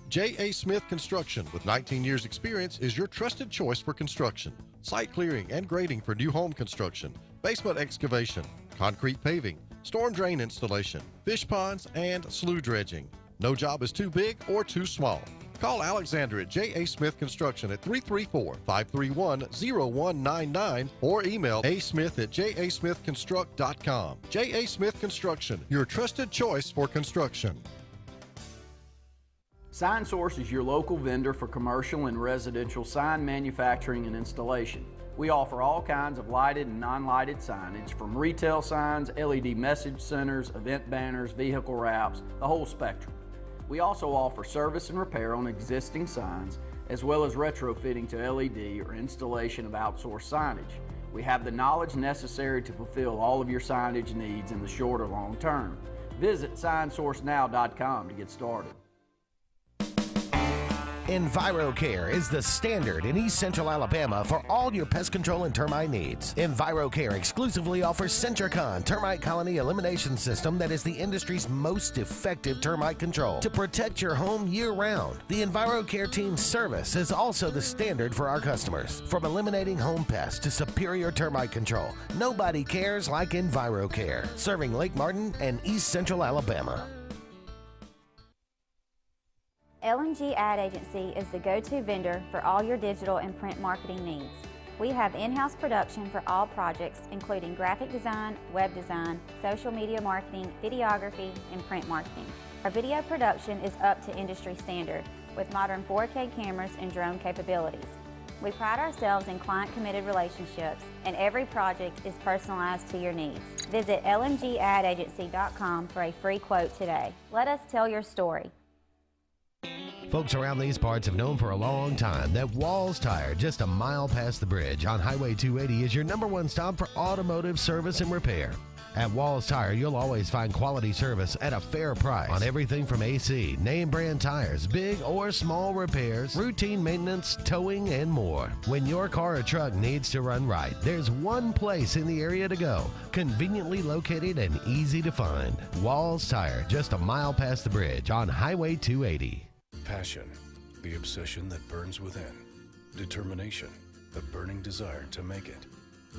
J.A. Smith Construction, with 19 years experience, is your trusted choice for construction. Site clearing and grading for new home construction, basement excavation, concrete paving, storm drain installation, fish ponds, and slough dredging. No job is too big or too small. Call Alexander at J.A. Smith Construction at 334-531-0199 or email asmith@jasmithconstruct.com. J.A. Smith Construction, your trusted choice for construction. Sign Source is your local vendor for commercial and residential sign manufacturing and installation. We offer all kinds of lighted and non-lighted signage, from retail signs, LED message centers, event banners, vehicle wraps, the whole spectrum. We also offer service and repair on existing signs, as well as retrofitting to LED or installation of outsourced signage. We have the knowledge necessary to fulfill all of your signage needs in the short or long term. Visit signsourcenow.com to get started. EnviroCare is the standard in East Central Alabama for all your pest control and termite needs. EnviroCare exclusively offers Centricon termite colony elimination system that is the industry's most effective termite control to protect your home year-round. The EnviroCare team's service is also the standard for our customers. From eliminating home pests to superior termite control, nobody cares like EnviroCare, serving Lake Martin and East Central Alabama. LMG Ad Agency is the go-to vendor for all your digital and print marketing needs. We have in-house production for all projects, including graphic design, web design, social media marketing, videography, and print marketing. Our video production is up to industry standard with modern 4K cameras and drone capabilities. We pride ourselves in client-committed relationships, and every project is personalized to your needs. Visit lmgadagency.com for a free quote today. Let us tell your story. Folks around these parts have known for a long time that Walls Tire, just a mile past the bridge on Highway 280, is your #1 stop for automotive service and repair. At Walls Tire, you'll always find quality service at a fair price on everything from AC, name brand tires, big or small repairs, routine maintenance, towing, and more. When your car or truck needs to run right, there's one place in the area to go, conveniently located and easy to find. Walls Tire, just a mile past the bridge on Highway 280. Passion, the obsession that burns within. Determination, the burning desire to make it.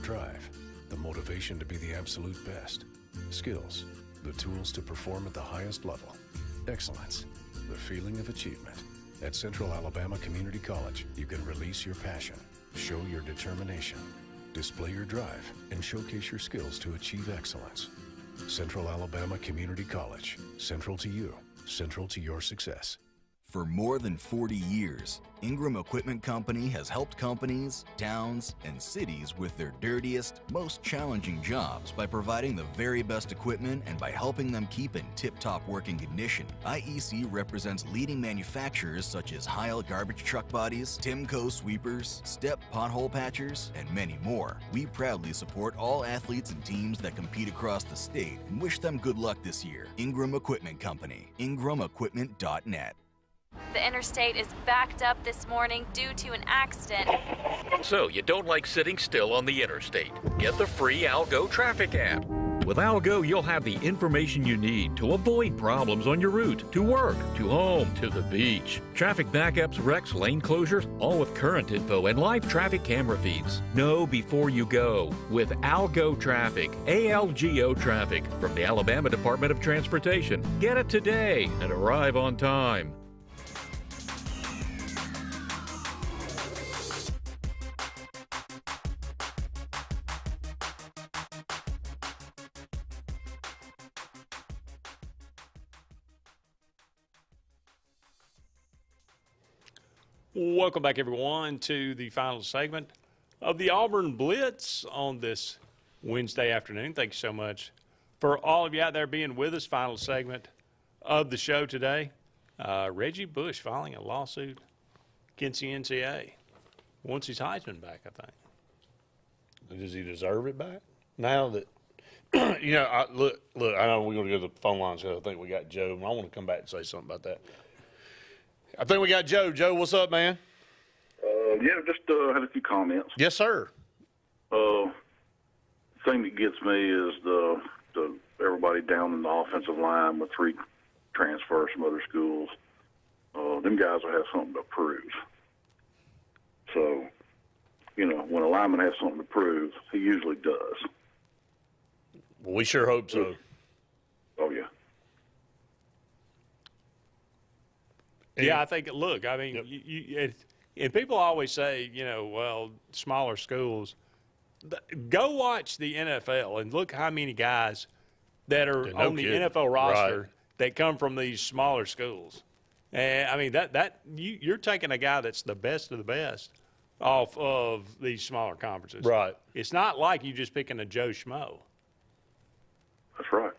Drive, the motivation to be the absolute best. Skills, the tools to perform at the highest level. Excellence, the feeling of achievement. At Central Alabama Community College, you can release your passion, show your determination, display your drive, and showcase your skills to achieve excellence. Central Alabama Community College, central to you, central to your success. For more than 40 years, Ingram Equipment Company has helped companies, towns, and cities with their dirtiest, most challenging jobs by providing the very best equipment and by helping them keep in tip-top working condition. IEC represents leading manufacturers such as Heil garbage truck bodies, Timco sweepers, Step pothole patchers, and many more. We proudly support all athletes and teams that compete across the state and wish them good luck this year. Ingram Equipment Company, ingramequipment.net. The interstate is backed up this morning due to an accident. So you don't like sitting still on the interstate? Get the free Algo traffic app. With Algo, you'll have the information you need to avoid problems on your route, to work, to home, to the beach. Traffic backups, wrecks, lane closures, all with current info and live traffic camera feeds. Know before you go with Algo Traffic, ALGO Traffic from the Alabama Department of Transportation. Get it today and arrive on time. Welcome back, everyone, to the final segment of the Auburn Blitz on this Wednesday afternoon. Thank you so much for all of you out there being with us. Final segment of the show today. Reggie Bush filing a lawsuit against the NCAA. Wants his Heisman back, I think. Does he deserve it back? Now that, look, I know we're going to go to the phone lines because I think we got Joe. I want to come back and say something about that. I think we got Joe. Joe, what's up, man? Yeah, just had a few comments. Yes, sir. Thing that gets me is the everybody down in the offensive line with 3 transfers from other schools. Them guys will have something to prove. So, when a lineman has something to prove, he usually does. Well, we sure hope so. Oh, yeah. Yeah, I think, look, I mean, and people always say, well, smaller schools. Go watch the NFL and look how many guys that are on the NFL roster that come from these smaller schools. And, I mean, you're taking a guy that's the best of the best off of these smaller conferences. Right. It's not like you just picking a Joe Schmo. That's right.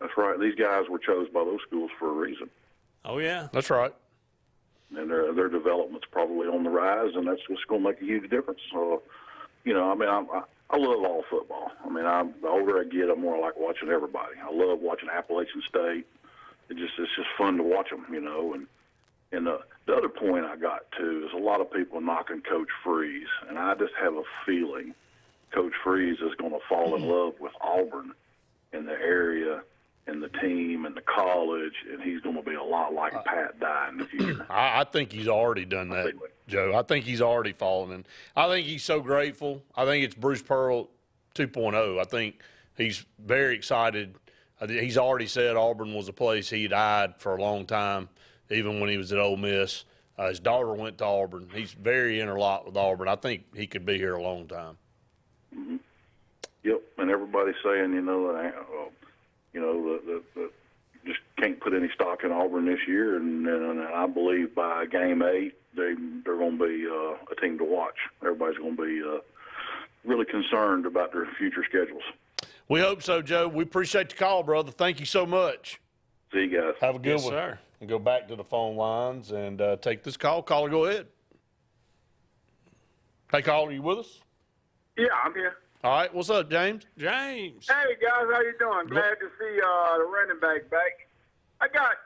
That's right. These guys were chosen by those schools for a reason. Oh, yeah. That's right. And their development's probably on the rise, and that's what's going to make a huge difference. So, I love all football. I mean, the older I get, I'm more like watching everybody. I love watching Appalachian State. It's just fun to watch them, and And the other point I got, too, is a lot of people knocking Coach Freeze, and I just have a feeling Coach Freeze is going to fall in love with Auburn and the area and the team and the college, and he's going to be a lot like Pat Dye in the future. I think he's already done that, Joe. I think he's already fallen in. I think he's so grateful. I think it's Bruce Pearl 2.0. I think he's very excited. He's already said Auburn was a place he'd eyed for a long time, even when he was at Ole Miss. His daughter went to Auburn. He's very interlocked with Auburn. I think he could be here a long time. Mm-hmm. Yep, and everybody's saying, the just can't put any stock in Auburn this year, and I believe by Game 8 they're going to be a team to watch. Everybody's going to be really concerned about their future schedules. We hope so, Joe. We appreciate the call, brother. Thank you so much. See you guys. Have a good Yes, one. sir. And go back to the phone lines and take this call. Caller, go ahead. Hey, caller, you with us? Yeah, I'm here. All right. What's up, James? James. Hey, guys, how you doing? Glad to see the running back back. I got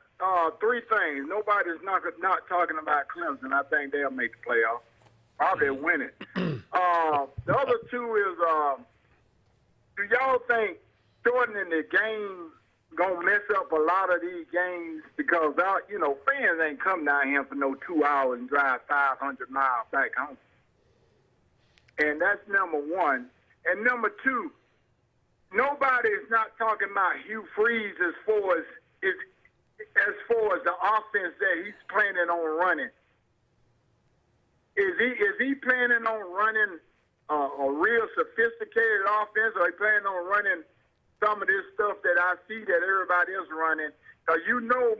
three things. Nobody's not talking about Clemson. I think they'll make the playoff. Probably win it. The other two is, do y'all think shortening the game gonna mess up a lot of these games? Because fans ain't come down here for no 2 hours and drive 500 miles back home. And that's number one. And number two, nobody is not talking about Hugh Freeze as far as the offense that he's planning on running. Is he planning on running a real sophisticated offense, or he planning on running some of this stuff that I see that everybody else running? Because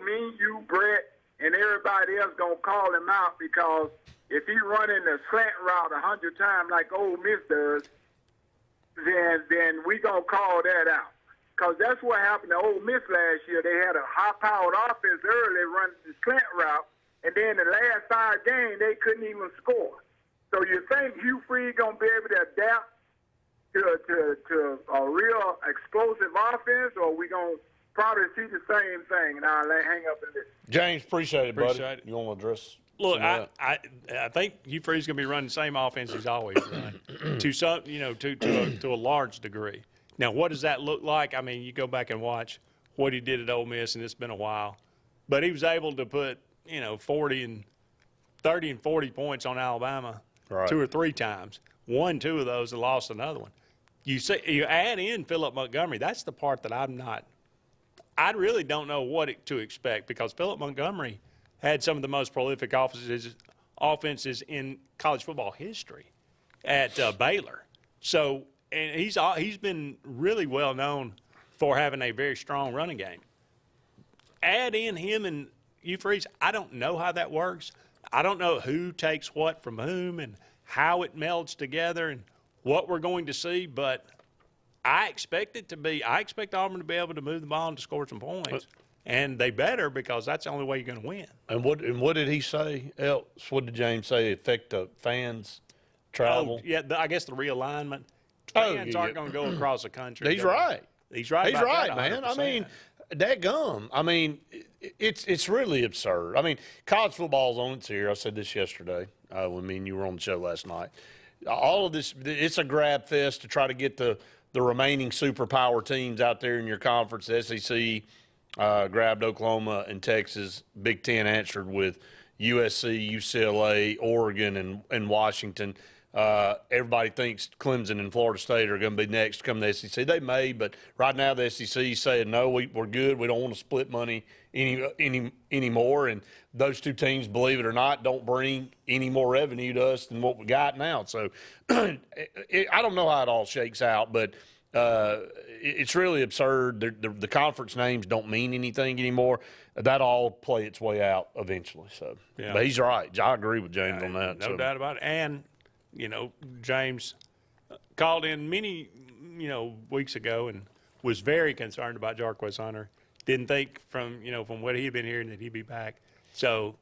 me, you, Brett, and everybody else gonna call him out, because if he running the slant route 100 times like Ole Miss does, then we gonna call that out. Because that's what happened to Ole Miss last year. They had a high-powered offense early running the slant route, and then the last 5 games, they couldn't even score. So you think Hugh Freeze going to be able to adapt to a real explosive offense, or we going to probably see the same thing? And I'll hang up and listen. James, appreciate it, buddy. Appreciate it. You want to address? Look, I think Hugh Freeze is going to be running the same offense he's always run to some, to a large degree. Now, what does that look like? I mean, you go back and watch what he did at Ole Miss, and it's been a while. But he was able to put, 30 and 40 points on Alabama 2 or 3 times. Won 2 of those and lost another one. You add in Philip Montgomery. That's the part that I really don't know what to expect, because Philip Montgomery had some of the most prolific offenses in college football history at Baylor. So, and he's been really well known for having a very strong running game. Add in him and Hugh Freeze, I don't know how that works. I don't know who takes what from whom and how it melds together and what we're going to see, but I expect Auburn to be able to move the ball and to score some points. And they better, because that's the only way you're going to win. And what did he say else? What did James say? Affect the fans' travel? Oh, yeah, I guess the realignment. Fans aren't going to go across the country. He's right. He's right. He's right, man. 100%. I mean, dadgum. I mean, it's really absurd. I mean, college football's on its ear. I said this yesterday when me and you were on the show last night. All of this, it's a grab fest to try to get the remaining superpower teams out there in your conference. The SEC grabbed Oklahoma and Texas. Big Ten answered with USC, UCLA, Oregon, and Washington. Everybody thinks Clemson and Florida State are going to be next to come to the SEC. They may, but right now the SEC is saying, no, we're good. We don't want to split money anymore. And those two teams, believe it or not, don't bring any more revenue to us than what we got now. So I don't know how it all shakes out, but it's really absurd. The conference names don't mean anything anymore. That'll all play its way out eventually. So, yeah. But he's right. I agree with James on that. No doubt about it. And James called in many, weeks ago and was very concerned about Jarquez Hunter. Didn't think from what he had been hearing that he'd be back. So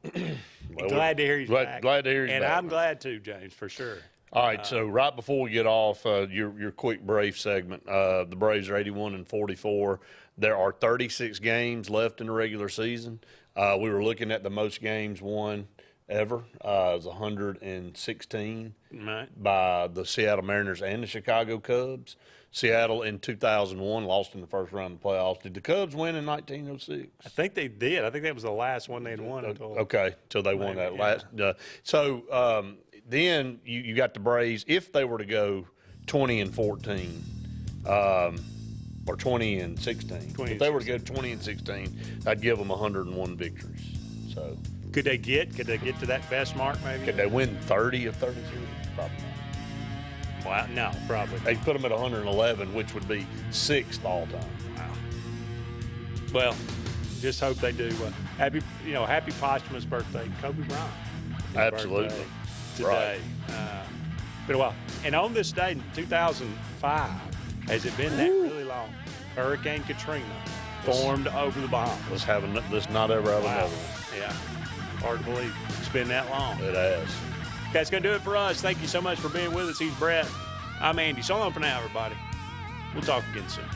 glad to hear he's back. Glad to hear he's back. back. And I'm glad too, James, for sure. All right, so right before we get off, your quick Brave segment, the Braves are 81-44. There are 36 games left in the regular season. We were looking at the most games won ever. It was 116 by the Seattle Mariners and the Chicago Cubs. Seattle in 2001 lost in the first round of the playoffs. Did the Cubs win in 1906? I think they did. I think that was the last one they'd won. Okay, till they won that last. Then you got the Braves. If they were to go 20-14, or 20-16, if they were to go 20-16, I'd give them 101 victories. So could they get to that best mark? Maybe could they win 30 of 32? Probably not. Well, no, probably. They'd put them at 111, which would be 6th all time. Wow. Well, just hope they do. Happy posthumous birthday, Kobe Bryant. Absolutely. Today. Been a while. And on this day in 2005, has it been that really long? Hurricane Katrina formed over the Bahamas. Let's not ever have another one. Yeah. Hard to believe it's been that long. It has. That's going to do it for us. Thank you so much for being with us. He's Brett. I'm Andy. So long for now, everybody. We'll talk again soon.